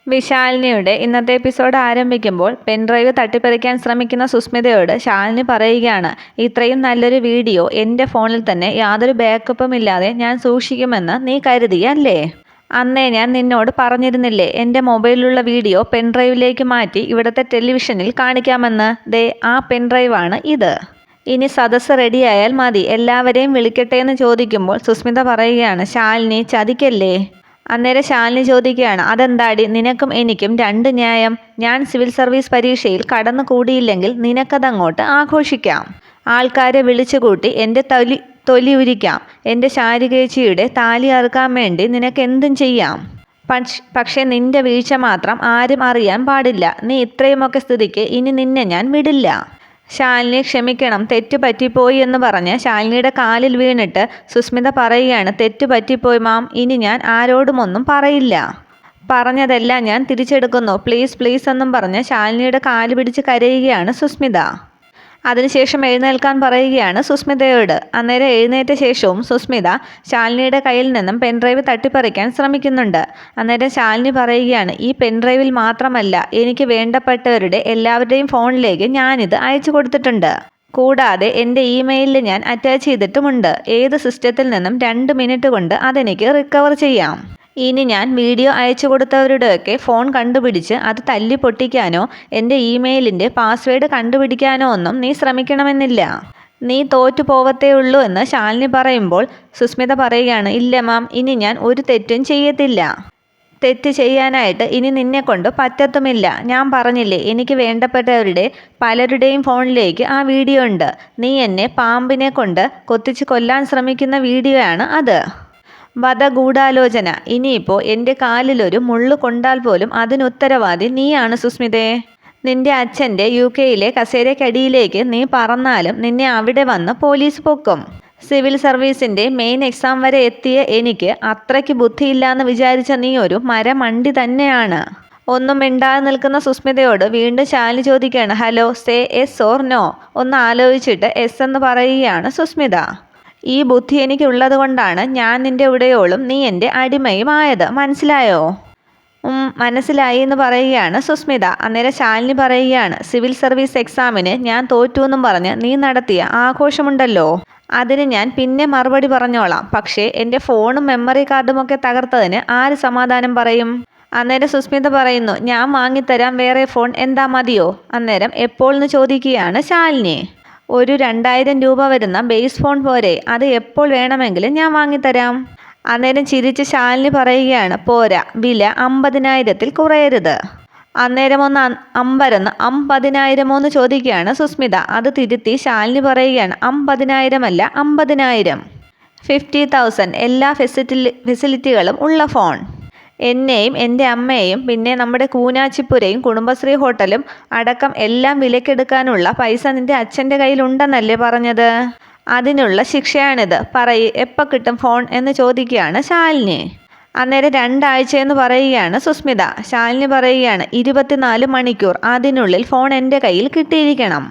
വിശാലിനിയുടെ ഇന്നത്തെ എപ്പിസോഡ് ആരംഭിക്കുമ്പോൾ പെൻഡ്രൈവ് തട്ടിപ്പറിക്കാൻ ശ്രമിക്കുന്ന സുസ്മിതയോട് ശാലിനി പറയുകയാണ്, ഇത്രയും നല്ലൊരു വീഡിയോ എൻ്റെ ഫോണിൽ തന്നെ യാതൊരു ബാക്കപ്പും ഇല്ലാതെ ഞാൻ സൂക്ഷിക്കുമെന്ന് നീ കരുതിയല്ലേ? അന്നേ ഞാൻ നിന്നോട് പറഞ്ഞിരുന്നില്ലേ എൻ്റെ മൊബൈലിലുള്ള വീഡിയോ പെൻഡ്രൈവിലേക്ക് മാറ്റി ഇവിടുത്തെ ടെലിവിഷനിൽ കാണിക്കാമെന്ന്. ദേ ആ പെൻഡ്രൈവാണ് ഇത്. ഇനി സദസ്സ് റെഡിയായാൽ മതി, എല്ലാവരെയും വിളിക്കട്ടെ എന്ന് ചോദിക്കുമ്പോൾ സുസ്മിത പറയുകയാണ്, ശാലിനി ചതിക്കല്ലേ. അന്നേരം ശാലിനി ചോദിക്കുകയാണ്, അതെന്താടി നിനക്കും എനിക്കും രണ്ട് ന്യായം? ഞാൻ സിവിൽ സർവീസ് പരീക്ഷയിൽ കടന്നു കൂടിയില്ലെങ്കിൽ നിനക്കതങ്ങോട്ട് ആഘോഷിക്കാം. ആൾക്കാരെ വിളിച്ചുകൂട്ടി എൻ്റെ തൊലി ഉരിക്കാം. എൻ്റെ ശാരികേച്ചിയുടെ താലി അറുക്കാൻ വേണ്ടി നിനക്ക് എന്തും ചെയ്യാം. പക്ഷേ നിന്റെ വീഴ്ച മാത്രം ആരും അറിയാൻ പാടില്ല. നീ ഇത്രയുമൊക്കെ സ്ഥിതിക്ക് ഇനി നിന്നെ ഞാൻ വിടില്ല. ശാലിനി ക്ഷമിക്കണം, തെറ്റു പറ്റിപ്പോയി എന്ന് പറഞ്ഞ് ശാലിനിയുടെ കാലിൽ വീണിട്ട് സുസ്മിത പറയുകയാണ്, തെറ്റു പറ്റിപ്പോയി മാം, ഇനി ഞാൻ ആരോടുമൊന്നും പറയില്ല. പറഞ്ഞതെല്ലാം ഞാൻ തിരിച്ചെടുക്കുന്നു, പ്ലീസ് പ്ലീസ് എന്നും പറഞ്ഞ് ശാലിനിയുടെ കാല് പിടിച്ച് കരയുകയാണ് സുസ്മിത. അതിനുശേഷം എഴുന്നേൽക്കാൻ പറയുകയാണ് സുസ്മിതയോട്. അന്നേരം എഴുന്നേറ്റ ശേഷവും സുസ്മിത ശാലിനിയുടെ കയ്യിൽ നിന്നും പെൻഡ്രൈവ് തട്ടിപ്പറിക്കാൻ ശ്രമിക്കുന്നുണ്ട്. അന്നേരം ശാലിനി പറയുകയാണ്, ഈ പെൻഡ്രൈവിൽ മാത്രമല്ല എനിക്ക് വേണ്ടപ്പെട്ടവരുടെ എല്ലാവരുടെയും ഫോണിലേക്ക് ഞാനിത് അയച്ചു കൊടുത്തിട്ടുണ്ട്. കൂടാതെ എൻ്റെ ഇമെയിലിൽ ഞാൻ അറ്റാച്ച് ചെയ്തിട്ടുമുണ്ട്. ഏത് സിസ്റ്റത്തിൽ നിന്നും 2 മിനിറ്റ് കൊണ്ട് അതെനിക്ക് റിക്കവർ ചെയ്യാം. ഇനി ഞാൻ വീഡിയോ അയച്ചു കൊടുത്തവരുടെയൊക്കെ ഫോൺ കണ്ടുപിടിച്ച് അത് തല്ലി പൊട്ടിക്കാനോ എൻ്റെ ഇമെയിലിൻ്റെ പാസ്വേഡ് കണ്ടുപിടിക്കാനോ ഒന്നും നീ ശ്രമിക്കണമെന്നില്ല. നീ തോറ്റു പോവത്തേ ഉള്ളൂ എന്ന് ശാലിനി പറയുമ്പോൾ സുസ്മിത പറയുകയാണ്, ഇല്ല മാം, ഇനി ഞാൻ ഒരു തെറ്റും ചെയ്യത്തില്ല. തെറ്റ് ചെയ്യാനായിട്ട് ഇനി നിന്നെ കൊണ്ട് പറ്റത്തുമില്ല. ഞാൻ പറഞ്ഞില്ലേ, എനിക്ക് വേണ്ടപ്പെട്ടവരുടെ പലരുടെയും ഫോണിലേക്ക് ആ വീഡിയോ ഉണ്ട്. നീ എന്നെ പാമ്പിനെ കൊണ്ട് കൊത്തിച്ച് കൊല്ലാൻ ശ്രമിക്കുന്ന വീഡിയോ ആണ് അത്. വധഗൂഢാലോചന. ഇനിയിപ്പോൾ എൻ്റെ കാലിലൊരു മുള്ളു കൊണ്ടാൽ പോലും അതിനുത്തരവാദി നീയാണ് സുസ്മിതേ. നിന്റെ അച്ഛൻ്റെ UK കസേരക്കടിയിലേക്ക് നീ പറന്നാലും നിന്നെ അവിടെ വന്ന് പോലീസ് പൊക്കും. സിവിൽ സർവീസിൻ്റെ മെയിൻ എക്സാം വരെ എത്തിയ എനിക്ക് അത്രയ്ക്ക് ബുദ്ധിയില്ലാന്ന് വിചാരിച്ച നീ ഒരു മരമണ്ടി തന്നെയാണ്. ഒന്നും മിണ്ടാതെ നിൽക്കുന്ന സുസ്മിതയോട് വീണ്ടും ശാലിനി ചോദിക്കുകയാണ്, hello, say yes or no. ഒന്ന് ആലോചിച്ചിട്ട് എസ് എന്ന് പറയുകയാണ് സുസ്മിത. ഈ ബുദ്ധി എനിക്കുള്ളത് കൊണ്ടാണ് ഞാൻ നിന്റെ ഉടയോളും നീ എൻ്റെ അടിമയും ആയത്, മനസ്സിലായോ? മനസ്സിലായി എന്ന് പറയുകയാണ് സുസ്മിത. അന്നേരം ശാലിനി പറയുകയാണ്, സിവിൽ സർവീസ് എക്സാമിന് ഞാൻ തോറ്റു എന്നും പറഞ്ഞ് നീ നടത്തിയ ആഘോഷമുണ്ടല്ലോ, അതിന് ഞാൻ പിന്നെ മറുപടി പറഞ്ഞോളാം. പക്ഷേ എൻ്റെ ഫോണും മെമ്മറി കാർഡുമൊക്കെ തകർത്തതിന് ആര് സമാധാനം പറയും? അന്നേരം സുസ്മിത പറയുന്നു, ഞാൻ വാങ്ങിത്തരാം വേറെ ഫോൺ, എന്താ മതിയോ? അന്നേരം എപ്പോൾ എന്ന് ചോദിക്കുകയാണ് ശാലിനി. ഒരു 2000 രൂപ വരുന്ന ബേസ് ഫോൺ പോരെ, അത് എപ്പോൾ വേണമെങ്കിലും ഞാൻ വാങ്ങിത്തരാം. അന്നേരം ചിരിച്ച് ശാലിനി പറയുകയാണ്, പോരാ, വില 50,000-ൽ കുറയരുത്. അന്നേരം ഒന്ന് അമ്പരന്ന് 50,000 എന്ന് ചോദിക്കുകയാണ് സുസ്മിത. അത് തിരുത്തി ശാലിനി പറയുകയാണ്, 50,000 അല്ല, 50,000. 50,000 എല്ലാ ഫെസിലിറ്റികളും ഉള്ള ഫോൺ. എന്നെയും എൻ്റെ അമ്മയെയും പിന്നെ നമ്മുടെ കൂനാച്ചിപ്പുരയും കുടുംബശ്രീ ഹോട്ടലും അടക്കം എല്ലാം വിലക്കെടുക്കാനുള്ള പൈസ നിൻ്റെ അച്ഛൻ്റെ കയ്യിലുണ്ടെന്നല്ലേ പറഞ്ഞത്? അതിനുള്ള ശിക്ഷയാണിത്. പറയ്, എപ്പോൾ കിട്ടും ഫോൺ എന്ന് ചോദിക്കുകയാണ് ശാലിനി. അന്നേരം 2 ആഴ്ചയെന്ന് പറയുകയാണ് സുസ്മിത. ശാലിനി പറയുകയാണ്, 24 മണിക്കൂർ അതിനുള്ളിൽ ഫോൺ എൻ്റെ കയ്യിൽ കിട്ടിയിരിക്കണം.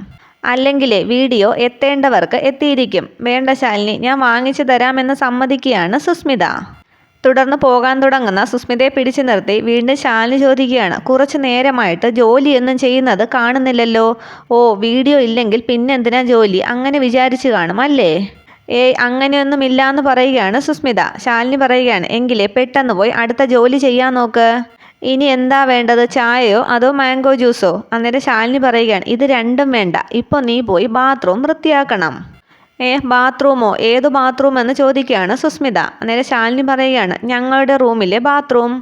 അല്ലെങ്കിൽ വീഡിയോ എത്തേണ്ടവർക്ക് എത്തിയിരിക്കും. വേണ്ട ശാലിനി, ഞാൻ വാങ്ങിച്ചു തരാമെന്ന് സമ്മതിക്കുകയാണ് സുസ്മിത. തുടർന്ന് പോകാൻ തുടങ്ങുന്ന സുസ്മിതയെ പിടിച്ചു നിർത്തി വീണ്ടും ശാലിനി ചോദിക്കുകയാണ്, കുറച്ചു നേരമായിട്ട് ജോലിയൊന്നും ചെയ്യുന്നത് കാണുന്നില്ലല്ലോ. ഓ, വീഡിയോ ഇല്ലെങ്കിൽ പിന്നെന്തിനാ ജോലി, അങ്ങനെ വിചാരിച്ചു കാണും അല്ലേ? അങ്ങനെയൊന്നും ഇല്ലാന്ന് പറയുകയാണ് സുസ്മിത. ശാലിനി പറയുകയാണ്, എങ്കിലേ പെട്ടെന്ന് പോയി അടുത്ത ജോലി ചെയ്യാൻ നോക്ക്. ഇനി എന്താ വേണ്ടത്, ചായയോ അതോ മാംഗോ ജ്യൂസോ? അന്നേരം ശാലിനി പറയുകയാണ്, ഇത് രണ്ടും വേണ്ട, ഇപ്പോൾ നീ പോയി ബാത്റൂം വൃത്തിയാക്കണം. ബാത്റൂമോ? ഏതു ബാത്റൂം എന്ന് ചോദിക്കുകയാണ് സുസ്മിത. അന്നേരം ശാലിനി പറയുകയാണ്, ഞങ്ങളുടെ റൂമിലെ ബാത്റൂം.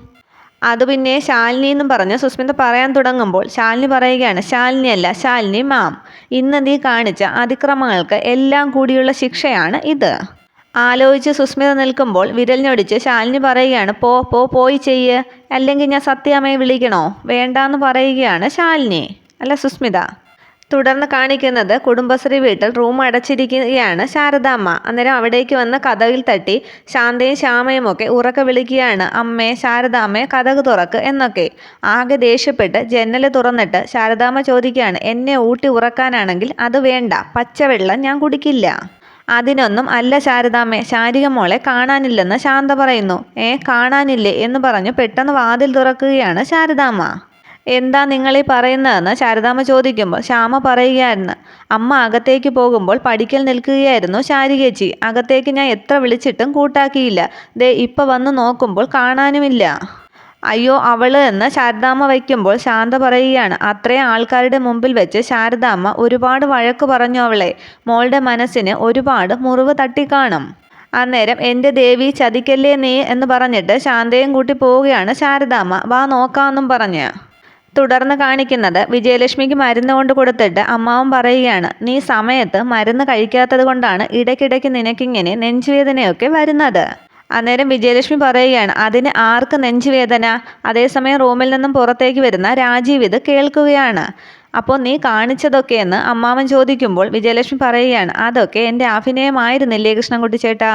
അത് പിന്നെ ശാലിനി എന്നും പറഞ്ഞ് സുസ്മിത പറയാൻ തുടങ്ങുമ്പോൾ ശാലിനി പറയുകയാണ്, ശാലിനിയല്ല, ശാലിനി മാം, ഇന്ന് നീ കാണിച്ച അതിക്രമങ്ങൾക്ക് എല്ലാം കൂടിയുള്ള ശിക്ഷയാണ് ഇത്. ആലോചിച്ച് സുസ്മിത നിൽക്കുമ്പോൾ വിരൽ ഞൊടിച്ച് ശാലിനി പറയുകയാണ്, പോയി ചെയ്യ്, അല്ലെങ്കിൽ ഞാൻ സത്യാമ്മയെ വിളിക്കണോ? വേണ്ടാന്ന് പറയുകയാണ് ശാലിനി, അല്ല സുസ്മിത. തുടർന്ന് കാണിക്കുന്നത് കുടുംബശ്രീ വീട്ടിൽ റൂം അടച്ചിരിക്കുകയാണ് ശാരദാമ്മ. അന്നേരം അവിടേക്ക് വന്ന് കതകിൽ തട്ടി ശാന്തയും ശ്യാമയും ഒക്കെ ഉറക്കെ വിളിക്കുകയാണ്, അമ്മേ, ശാരദാമ്മേ, കതക് തുറക്ക് എന്നൊക്കെ. ആകെ ദേഷ്യപ്പെട്ട് ജന്നൽ തുറന്നിട്ട് ശാരദാമ്മ ചോദിക്കുകയാണ്, എന്നെ ഊട്ടി ഉറക്കാനാണെങ്കിൽ അത് വേണ്ട, പച്ചവെള്ളം ഞാൻ കുടിക്കില്ല. അതിനൊന്നും അല്ല ശാരദാമ്മേ, ശാരിക മോളെ കാണാനില്ലെന്ന് ശാന്ത പറയുന്നു. കാണാനില്ലേ എന്ന് പറഞ്ഞു പെട്ടെന്ന് വാതിൽ തുറക്കുകയാണ് ശാരദാമ്മ. എന്താ നിങ്ങളീ പറയുന്നതെന്ന് ശാരദാമ്മ ചോദിക്കുമ്പോൾ ശ്യാമ പറയുകയായിരുന്നു, അമ്മ അകത്തേക്ക് പോകുമ്പോൾ പടിക്കൽ നിൽക്കുകയായിരുന്നു ശാരികേച്ചി. അകത്തേക്ക് ഞാൻ എത്ര വിളിച്ചിട്ടും കൂട്ടാക്കിയില്ല. ദേ ഇപ്പം വന്ന് നോക്കുമ്പോൾ കാണാനുമില്ല. അയ്യോ അവള് എന്ന് ശാരദാമ്മ വയ്ക്കുമ്പോൾ ശാന്ത പറയുകയാണ്, അത്രയും ആൾക്കാരുടെ മുമ്പിൽ വെച്ച് ശാരദാമ്മ ഒരുപാട് വഴക്ക് പറഞ്ഞു അവളെ. മോളുടെ മനസ്സിന് ഒരുപാട് മുറിവ് തട്ടിക്കാണും. അന്നേരം എൻ്റെ ദേവി ചതിക്കല്ലേ നീ എന്ന് പറഞ്ഞിട്ട് ശാന്തയും കൂട്ടി പോവുകയാണ് ശാരദാമ്മ. വാ നോക്കാമെന്നും പറഞ്ഞ്. തുടർന്ന് കാണിക്കുന്നത് വിജയലക്ഷ്മിക്ക് മരുന്ന് കൊണ്ട് കൊടുത്തിട്ട് അമ്മാവൻ പറയുകയാണ്, നീ സമയത്ത് മരുന്ന് കഴിക്കാത്തത് കൊണ്ടാണ് ഇടയ്ക്കിടയ്ക്ക് നിനക്കിങ്ങനെ നെഞ്ചുവേദനയൊക്കെ വരുന്നത്. അന്നേരം വിജയലക്ഷ്മി പറയുകയാണ്, അതിന് ആർക്ക് നെഞ്ചുവേദന? അതേസമയം റൂമിൽ നിന്നും പുറത്തേക്ക് വരുന്ന രാജീവ് ഇത് കേൾക്കുകയാണ്. അപ്പോൾ നീ കാണിച്ചതൊക്കെയെന്ന് അമ്മാവൻ ചോദിക്കുമ്പോൾ വിജയലക്ഷ്മി പറയുകയാണ്, അതൊക്കെ എൻ്റെ അഭിനയമായിരുന്നില്ലേ കൃഷ്ണൻകുട്ടി ചേട്ടാ?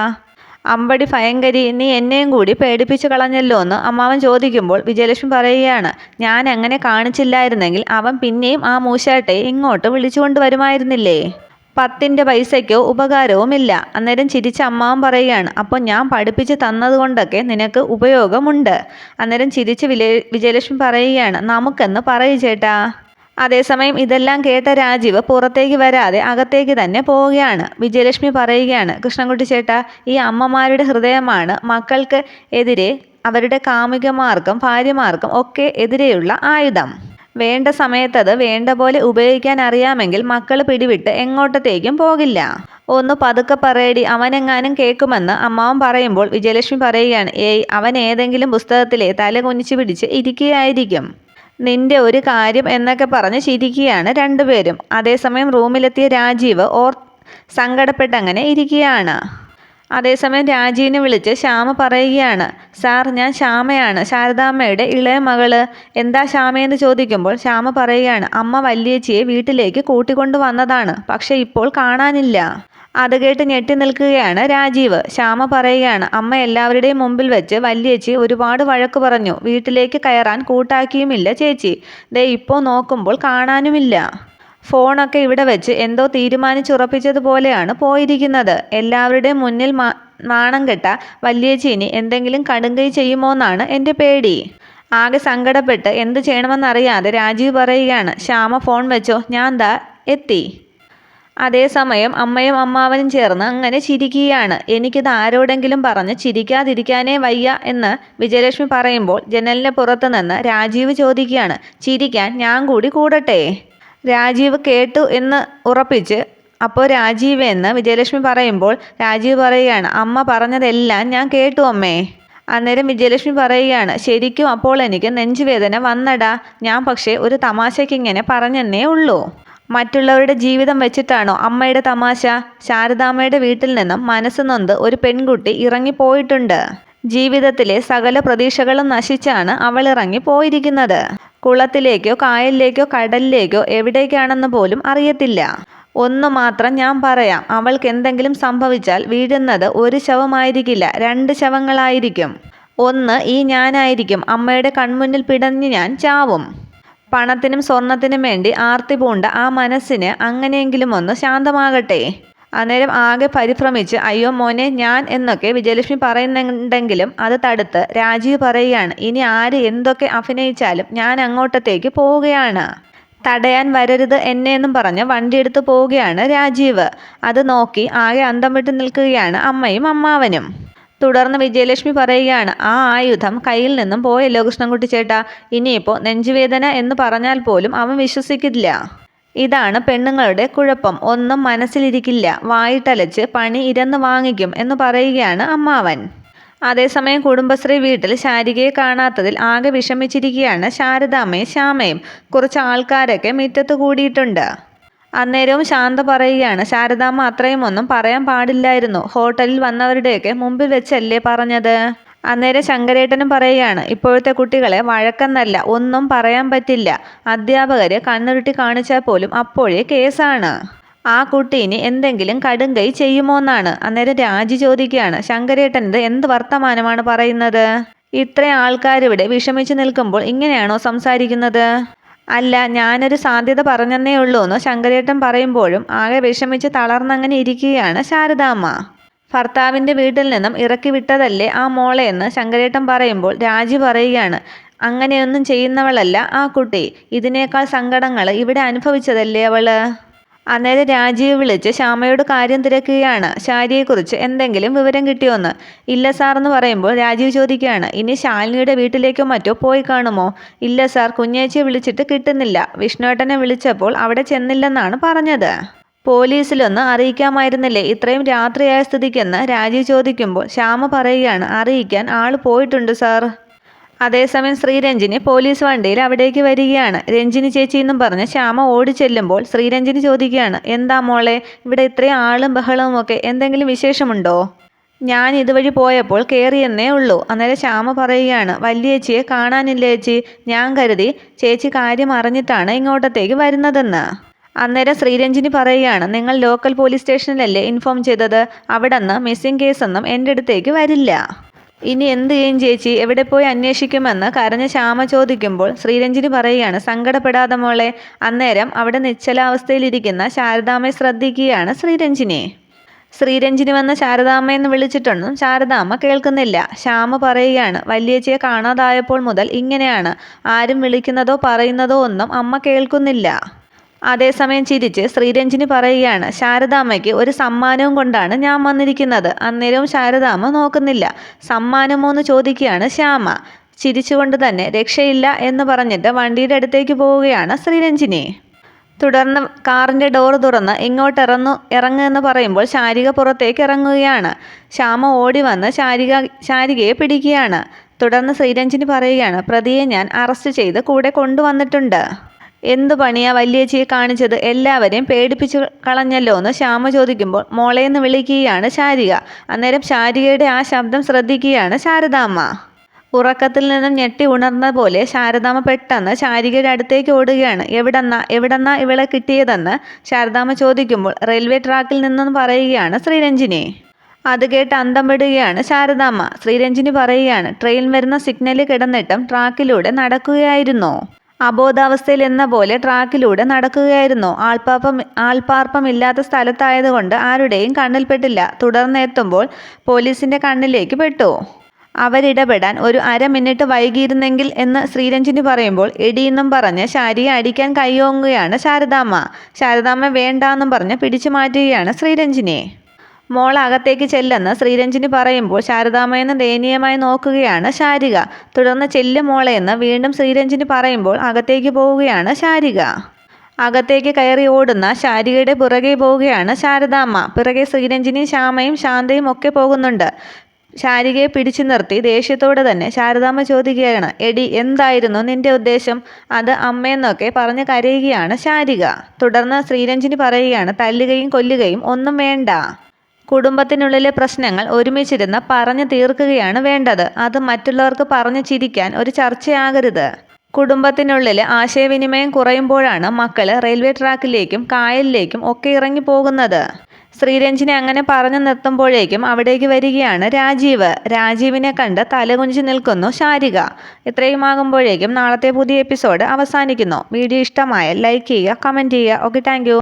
അമ്പടി ഭയങ്കരി, നീ എന്നെയും കൂടി പേടിപ്പിച്ചു കളഞ്ഞല്ലോ എന്ന് അമ്മാവൻ ചോദിക്കുമ്പോൾ വിജയലക്ഷ്മി പറയുകയാണ്, ഞാൻ അങ്ങനെ കാണിച്ചില്ലായിരുന്നെങ്കിൽ അവൻ പിന്നെയും ആ മൂശാട്ടെ ഇങ്ങോട്ട് വിളിച്ചുകൊണ്ട് വരുമായിരുന്നില്ലേ? 10 പൈസയ്ക്കോ ഉപകാരവുമില്ല. അന്നേരം ചിരിച്ച അമ്മാവൻ പറയുകയാണ്, അപ്പോൾ ഞാൻ പഠിപ്പിച്ച് തന്നതുകൊണ്ടൊക്കെ നിനക്ക് ഉപയോഗമുണ്ട്. അന്നേരം ചിരിച്ച് വിജയലക്ഷ്മി പറയുകയാണ്, നമുക്കെന്ന് പറയൂ ചേട്ടാ. അതേസമയം ഇതെല്ലാം കേട്ട രാജീവ് പുറത്തേക്ക് വരാതെ അകത്തേക്ക് തന്നെ പോവുകയാണ്. വിജയലക്ഷ്മി പറയുകയാണ്, കൃഷ്ണൻകുട്ടി ചേട്ടാ, ഈ അമ്മമാരുടെ ഹൃദയമാണ് മക്കൾക്ക് എതിരെ, അവരുടെ കാമുകന്മാർക്കും ഭാര്യമാർക്കും ഒക്കെ എതിരെയുള്ള ആയുധം. വേണ്ട സമയത്തത് വേണ്ട പോലെ ഉപയോഗിക്കാൻ അറിയാമെങ്കിൽ മക്കൾ പിടിവിട്ട് എങ്ങോട്ടത്തേക്കും പോകില്ല. ഒന്ന് പതുക്കെ പറയടി, അവനെങ്ങാനും കേൾക്കുമെന്ന് അമ്മാവൻ പറയുമ്പോൾ വിജയലക്ഷ്മി പറയുകയാണ്, അവൻ ഏതെങ്കിലും പുസ്തകത്തിലെ തല കുനിച്ച് പിടിച്ച് ഇരിക്കുകയായിരിക്കും. നിന്റെ ഒരു കാര്യം എന്നൊക്കെ പറഞ്ഞ് ചിരിക്കുകയാണ് രണ്ടുപേരും. അതേസമയം റൂമിലെത്തിയ രാജീവ് സങ്കടപ്പെട്ടങ്ങനെ ഇരിക്കുകയാണ്. അതേസമയം രാജീവിനെ വിളിച്ച് ശ്യാമ പറയുകയാണ്, സാർ ഞാൻ ശ്യാമയാണ്, ശാരദാമ്മയുടെ ഇളയ മകള്. എന്താ ശ്യാമയെന്ന് ചോദിക്കുമ്പോൾ ശ്യാമ പറയുകയാണ്, അമ്മ വല്യേച്ചിയെ വീട്ടിലേക്ക് കൂട്ടിക്കൊണ്ടു വന്നതാണ്, പക്ഷെ ഇപ്പോൾ കാണാനില്ല. അത് കേട്ട് ഞെട്ടി നിൽക്കുകയാണ് രാജീവ്. ശ്യാമ പറയുകയാണ്, അമ്മ എല്ലാവരുടെയും മുമ്പിൽ വെച്ച് വല്യേച്ചി ഒരുപാട് വഴക്ക് പറഞ്ഞു. വീട്ടിലേക്ക് കയറാൻ കൂട്ടാക്കിയുമില്ല ചേച്ചി. ദേ ഇപ്പോൾ നോക്കുമ്പോൾ കാണാനുമില്ല. ഫോണൊക്കെ ഇവിടെ വെച്ച് എന്തോ തീരുമാനിച്ചുറപ്പിച്ചതുപോലെയാണ് പോയിരിക്കുന്നത്. എല്ലാവരുടെയും മുന്നിൽ നാണം കെട്ട വല്യേച്ചി ഇനി എന്തെങ്കിലും കടുങ്കൈ ചെയ്യുമോന്നാണ് എൻ്റെ പേടി. ആകെ സങ്കടപ്പെട്ട് എന്ത് ചെയ്യണമെന്നറിയാതെ രാജീവ് പറയുകയാണ്, ശ്യാമ ഫോൺ വെച്ചോ, ഞാൻ ദാ എത്തി. അതേസമയം അമ്മയും അമ്മാവനും ചേർന്ന് അങ്ങനെ ചിരിക്കുകയാണ്. എനിക്കിത് ആരോടെങ്കിലും പറഞ്ഞ് ചിരിക്കാതിരിക്കാനേ വയ്യ എന്ന് വിജയലക്ഷ്മി പറയുമ്പോൾ ജനലിന് പുറത്ത് നിന്ന് രാജീവ് ചോദിക്കുകയാണ്, ചിരിക്കാൻ ഞാൻ കൂടി കൂടട്ടെ? രാജീവ് കേട്ടു എന്ന് ഉറപ്പിച്ച് അപ്പോൾ രാജീവ് എന്ന് വിജയലക്ഷ്മി പറയുമ്പോൾ രാജീവ് പറയുകയാണ്, അമ്മ പറഞ്ഞതെല്ലാം ഞാൻ കേട്ടു അമ്മേ. അന്നേരം വിജയലക്ഷ്മി പറയുകയാണ്, ശരിക്കും അപ്പോൾ എനിക്ക് നെഞ്ചുവേദന വന്നടാ. ഞാൻ പക്ഷേ ഒരു തമാശയ്ക്കിങ്ങനെ പറഞ്ഞെന്നേ ഉള്ളൂ. മറ്റുള്ളവരുടെ ജീവിതം വെച്ചിട്ടാണോ അമ്മയുടെ തമാശ? ശാരദാമ്മയുടെ വീട്ടിൽ നിന്നും മനസ്സ് നൊന്ത് ഒരു പെൺകുട്ടി ഇറങ്ങിപ്പോയിട്ടുണ്ട്. ജീവിതത്തിലെ സകല പ്രതീക്ഷകളും നശിച്ചാണ് അവൾ ഇറങ്ങി പോയിരിക്കുന്നത്. കുളത്തിലേക്കോ കായലിലേക്കോ കടലിലേക്കോ എവിടേക്കാണെന്ന് പോലും അറിയത്തില്ല. ഒന്നു മാത്രം ഞാൻ പറയാം, അവൾക്ക് എന്തെങ്കിലും സംഭവിച്ചാൽ വീഴുന്നത് ഒരു ശവമായിരിക്കില്ല, 2 ശവങ്ങളായിരിക്കും. ഒന്ന് ഈ ഞാനായിരിക്കും. അമ്മയുടെ കൺമുന്നിൽ പിടഞ്ഞ് ഞാൻ ചാവും. പണത്തിനും സ്വർണത്തിനും വേണ്ടി ആർത്തി പൂണ്ട ആ മനസ്സിന് അങ്ങനെയെങ്കിലും ഒന്ന് ശാന്തമാകട്ടെ. അന്നേരം ആകെ പരിഭ്രമിച്ച് അയ്യോ മോനെ ഞാൻ എന്നൊക്കെ വിജയലക്ഷ്മി പറയുന്നുണ്ടെങ്കിലും അത് തടുത്ത് രാജീവ് പറയുകയാണ്, ഇനി ആര് എന്തൊക്കെ അഭിനയിച്ചാലും ഞാൻ അങ്ങോട്ടത്തേക്ക് പോവുകയാണ്. തടയാൻ വരരുത് എന്നെ എന്നും പറഞ്ഞ് വണ്ടിയെടുത്ത് പോവുകയാണ് രാജീവ്. അത് നോക്കി ആകെ അന്തം വിട്ട് നിൽക്കുകയാണ് അമ്മയും അമ്മാവനും. തുടർന്ന് വിജയലക്ഷ്മി പറയുകയാണ്, ആ ആയുധം കയ്യിൽ നിന്നും പോയല്ലോ കൃഷ്ണൻകുട്ടി ചേട്ടാ. ഇനിയിപ്പോൾ നെഞ്ചുവേദന എന്ന് പറഞ്ഞാൽ പോലും അവൻ വിശ്വസിക്കില്ല. ഇതാണ് പെണ്ണുങ്ങളുടെ കുഴപ്പം. ഒന്നും മനസ്സിലിരിക്കില്ല, വായിട്ടലച്ച് പണി ഇരന്ന് വാങ്ങിക്കും എന്ന് പറയുകയാണ് അമ്മാവൻ. അതേസമയം കുടുംബശ്രീ വീട്ടിൽ ശാരികയെ കാണാത്തതിൽ ആകെ വിഷമിച്ചിരിക്കുകയാണ് ശാരദാമ്മയും ശ്യാമയും. കുറച്ച് ആൾക്കാരൊക്കെ മുറ്റത്ത് കൂടിയിട്ടുണ്ട്. അന്നേരവും ശാന്ത പറയുകയാണ്, ശാരദാമ്മ അത്രയും ഒന്നും പറയാൻ പാടില്ലായിരുന്നു. ഹോട്ടലിൽ വന്നവരുടെയൊക്കെ മുമ്പിൽ വെച്ചല്ലേ പറഞ്ഞത്. അന്നേരം ശങ്കരേട്ടനും പറയുകയാണ്, ഇപ്പോഴത്തെ കുട്ടികളെ വഴക്കെന്നല്ല ഒന്നും പറയാൻ പറ്റില്ല. അധ്യാപകര് കണ്ണുരുട്ടി കാണിച്ചാൽ പോലും അപ്പോഴേ കേസാണ്. ആ കുട്ടീന് എന്തെങ്കിലും കടുങ്കൈ ചെയ്യുമോന്നാണ്. അന്നേരം രാജി ചോദിക്കുകയാണ്, ശങ്കരേട്ടൻ്റെ എന്ത് വർത്തമാനമാണ് പറയുന്നത്? ഇത്രയും ആൾക്കാരിവിടെ വിഷമിച്ച് നിൽക്കുമ്പോൾ ഇങ്ങനെയാണോ സംസാരിക്കുന്നത്? അല്ല, ഞാനൊരു സാധ്യത പറഞ്ഞെന്നേ ഉള്ളൂ എന്ന് ശങ്കരേട്ടൻ പറയുമ്പോഴും ആകെ വിഷമിച്ച് തളർന്നങ്ങനെ ഇരിക്കുകയാണ് ശാരദാമ്മ. ഭർത്താവിൻ്റെ വീട്ടിൽ നിന്നും ഇറക്കി വിട്ടതല്ലേ ആ മോളെ എന്ന് ശങ്കരേട്ടൻ പറയുമ്പോൾ രാജി പറയുകയാണ്, അങ്ങനെയൊന്നും ചെയ്യുന്നവളല്ല ആ കുട്ടി. ഇതിനേക്കാൾ സങ്കടങ്ങൾ ഇവിടെ അനുഭവിച്ചതല്ലേ അവള്. അന്നേരം രാജീവ് വിളിച്ച് ശ്യാമയോട് കാര്യം തിരക്കുകയാണ്, ശാരിയെക്കുറിച്ച് എന്തെങ്കിലും വിവരം കിട്ടിയോന്ന്. ഇല്ല സാർ എന്ന് പറയുമ്പോൾ രാജീവ് ചോദിക്കുകയാണ്, ഇനി ശാലിനിയുടെ വീട്ടിലേക്കോ മറ്റോ പോയി കാണുമോ? ഇല്ല സാർ, കുഞ്ഞേച്ചിയെ വിളിച്ചിട്ട് കിട്ടുന്നില്ല. വിഷ്ണുവേട്ടനെ വിളിച്ചപ്പോൾ അവിടെ ചെന്നില്ലെന്നാണ് പറഞ്ഞത്. പോലീസിലൊന്ന് അറിയിക്കാമായിരുന്നില്ലേ ഇത്രയും രാത്രിയായ സ്ഥിതിക്കെന്ന് രാജീവ് ചോദിക്കുമ്പോൾ ശ്യാമ പറയുകയാണ്, അറിയിക്കാൻ ആൾ പോയിട്ടുണ്ട് സാർ. അതേസമയം ശ്രീരഞ്ജിനി പോലീസ് വണ്ടിയിൽ അവിടേക്ക് വരികയാണ്. രഞ്ജിനി ചേച്ചി എന്നും പറഞ്ഞ് ശ്യാമ ഓടിച്ചെല്ലുമ്പോൾ ശ്രീരഞ്ജിനി ചോദിക്കുകയാണ്, എന്താ മോളെ ഇവിടെ ഇത്രയും ആളും ബഹളവും ഒക്കെ, എന്തെങ്കിലും വിശേഷമുണ്ടോ? ഞാൻ ഇതുവഴി പോയപ്പോൾ കയറിയെന്നേ ഉള്ളൂ. അന്നേരം ശ്യാമ പറയുകയാണ്, വലിയേച്ചിയെ കാണാനില്ല ചേച്ചി. ഞാൻ കരുതി ചേച്ചി കാര്യം അറിഞ്ഞിട്ടാണ് ഇങ്ങോട്ടത്തേക്ക് വരുന്നതെന്ന്. അന്നേരം ശ്രീരഞ്ജിനി പറയുകയാണ്, നിങ്ങൾ ലോക്കൽ പോലീസ് സ്റ്റേഷനിലല്ലേ ഇൻഫോം ചെയ്തത്? അവിടെ നിന്ന് മിസ്സിംഗ് കേസൊന്നും എൻ്റെ അടുത്തേക്ക് വരില്ല. ഇനി എന്ത് ചെയ്യും ചേച്ചി, എവിടെ പോയി അന്വേഷിക്കുമെന്ന് കരഞ്ഞ ശ്യാമ ചോദിക്കുമ്പോൾ ശ്രീരഞ്ജിനി പറയുകയാണ്, സങ്കടപ്പെടാതെ മോളെ. അന്നേരം അവിടെ നിശ്ചലാവസ്ഥയിലിരിക്കുന്ന ശാരദാമ്മയെ ശ്രദ്ധിക്കുകയാണ് ശ്രീരഞ്ജിനി. ശ്രീരഞ്ജിനി വന്ന് ശാരദാമ്മയെന്ന് വിളിച്ചിട്ടൊന്നും ശാരദാമ്മ കേൾക്കുന്നില്ല. ശ്യാമ പറയുകയാണ്, വലിയേച്ചിയെ കാണാതായപ്പോൾ മുതൽ ഇങ്ങനെയാണ്. ആരും വിളിക്കുന്നതോ പറയുന്നതോ ഒന്നും അമ്മ കേൾക്കുന്നില്ല. അതേസമയം ചിരിച്ച് ശ്രീരഞ്ജിനി പറയുകയാണ്, ശാരദാമ്മയ്ക്ക് ഒരു സമ്മാനവും കൊണ്ടാണ് ഞാൻ വന്നിരിക്കുന്നത്. അന്നേരവും ശാരദാമ്മ നോക്കുന്നില്ല. സമ്മാനമോ എന്ന് ചോദിക്കുകയാണ് ശ്യാമ. ചിരിച്ചുകൊണ്ട് തന്നെ രക്ഷയില്ല എന്ന് പറഞ്ഞിട്ട് വണ്ടിയുടെ അടുത്തേക്ക് പോവുകയാണ് ശ്രീരഞ്ജിനി. തുടർന്ന് കാറിൻ്റെ ഡോർ തുറന്ന് ഇങ്ങോട്ട് ഇറങ്ങുമെന്ന് പറയുമ്പോൾ ശാരിക പുറത്തേക്ക് ഇറങ്ങുകയാണ്. ശ്യാമ ഓടി വന്ന് ശാരികയെ പിടിക്കുകയാണ്. തുടർന്ന് ശ്രീരഞ്ജിനി പറയുകയാണ്, പ്രതിയെ ഞാൻ അറസ്റ്റ് ചെയ്ത് കൂടെ കൊണ്ടുവന്നിട്ടുണ്ട്. എന്തു പണിയാ വലിയേച്ചിയെ കാണിച്ചത്? എല്ലാവരെയും പേടിപ്പിച്ചു കളഞ്ഞല്ലോ എന്ന് ശ്യാമ ചോദിക്കുമ്പോൾ മോളേന്ന് വിളിക്കുകയാണ് ശാരിക. അന്നേരം ശാരികയുടെ ആ ശബ്ദം ശ്രദ്ധിക്കുകയാണ് ശാരദാമ്മ. ഉറക്കത്തിൽ നിന്നും ഞെട്ടി ഉണർന്ന പോലെ ശാരദാമ്മ പെട്ടെന്ന് ശാരികയുടെ അടുത്തേക്ക് ഓടുകയാണ്. എവിടെന്നാ ഇവളെ കിട്ടിയതെന്ന് ശാരദാമ്മ ചോദിക്കുമ്പോൾ റെയിൽവേ ട്രാക്കിൽ നിന്നെന്ന് പറയുകയാണ് ശ്രീരഞ്ജിനി. അത് കേട്ട് അന്തം വിടുകയാണ് ശാരദാമ്മ. ശ്രീരഞ്ജിനി പറയുകയാണ്, ട്രെയിൻ വരുന്ന സിഗ്നലിൽ കിടന്നിട്ടും ട്രാക്കിലൂടെ നടക്കുകയായിരുന്നോ? അബോധാവസ്ഥയിൽ എന്ന പോലെ ട്രാക്കിലൂടെ നടക്കുകയായിരുന്നു. ആൾപ്പാർപ്പമില്ലാത്ത സ്ഥലത്തായതുകൊണ്ട് ആരുടെയും കണ്ണിൽപ്പെട്ടില്ല. തുടർന്ന് എത്തുമ്പോൾ പോലീസിൻ്റെ കണ്ണിലേക്ക് പെട്ടു. അവരിടപെടാൻ ഒരു അരമിനിറ്റ് വൈകിയിരുന്നെങ്കിൽ എന്ന് ശ്രീരഞ്ജിനി പറയുമ്പോൾ എടിയെന്നും പറഞ്ഞ് ശാരിയെ അടിക്കാൻ കൈയോങ്ങുകയാണ് ശാരദാമ്മ വേണ്ടാന്നും പറഞ്ഞ് പിടിച്ചു മാറ്റുകയാണ് ശ്രീരഞ്ജിനി. മോൾ അകത്തേക്ക് ചെല്ലെന്ന് ശ്രീരഞ്ജിനി പറയുമ്പോൾ ശാരദാമ്മയെന്ന് ദയനീയമായി നോക്കുകയാണ് ശാരിക. തുടർന്ന് ചെല്ല് മോളെന്ന് വീണ്ടും ശ്രീരഞ്ജിനി പറയുമ്പോൾ അകത്തേക്ക് പോവുകയാണ് ശാരിക. അകത്തേക്ക് കയറി ഓടുന്ന ശാരികയുടെ പുറകെ പോവുകയാണ് ശാരദാമ്മ. പിറകെ ശ്രീരഞ്ജിനിയും ശ്യാമയും ശാന്തയും ഒക്കെ പോകുന്നുണ്ട്. ശാരികയെ പിടിച്ചു നിർത്തി ദേഷ്യത്തോടെ തന്നെ ശാരദാമ്മ ചോദിക്കുകയാണ്, എടി എന്തായിരുന്നു നിന്റെ ഉദ്ദേശം? അത് അമ്മയെന്നൊക്കെ പറഞ്ഞ് കരയുകയാണ് ശാരിക. തുടർന്ന് ശ്രീരഞ്ജിനി പറയുകയാണ്, തല്ലുകയും കൊല്ലുകയും ഒന്നും വേണ്ട. കുടുംബത്തിനുള്ളിലെ പ്രശ്നങ്ങൾ ഒരുമിച്ചിരുന്ന് പറഞ്ഞു തീർക്കുകയാണ് വേണ്ടത്. അത് മറ്റുള്ളവർക്ക് പറഞ്ഞു ചിരിക്കാൻ ഒരു ചർച്ചയാകരുത്. കുടുംബത്തിനുള്ളിൽ ആശയവിനിമയം കുറയുമ്പോഴാണ് മക്കൾ റെയിൽവേ ട്രാക്കിലേക്കും കായലിലേക്കും ഒക്കെ ഇറങ്ങി പോകുന്നത്. ശ്രീരഞ്ജിനി അങ്ങനെ പറഞ്ഞു നിർത്തുമ്പോഴേക്കും അവിടേക്ക് വരികയാണ് രാജീവിനെ കണ്ട് തലകുനിച്ച് നിൽക്കുന്നു ശാരിക. ഇത്രയുമാകുമ്പോഴേക്കും നാളത്തെ പുതിയ എപ്പിസോഡ് അവസാനിക്കുന്നു. വീഡിയോ ഇഷ്ടമായാൽ ലൈക്ക് ചെയ്യുക, കമൻറ്റ് ചെയ്യുക. Okay, thank you.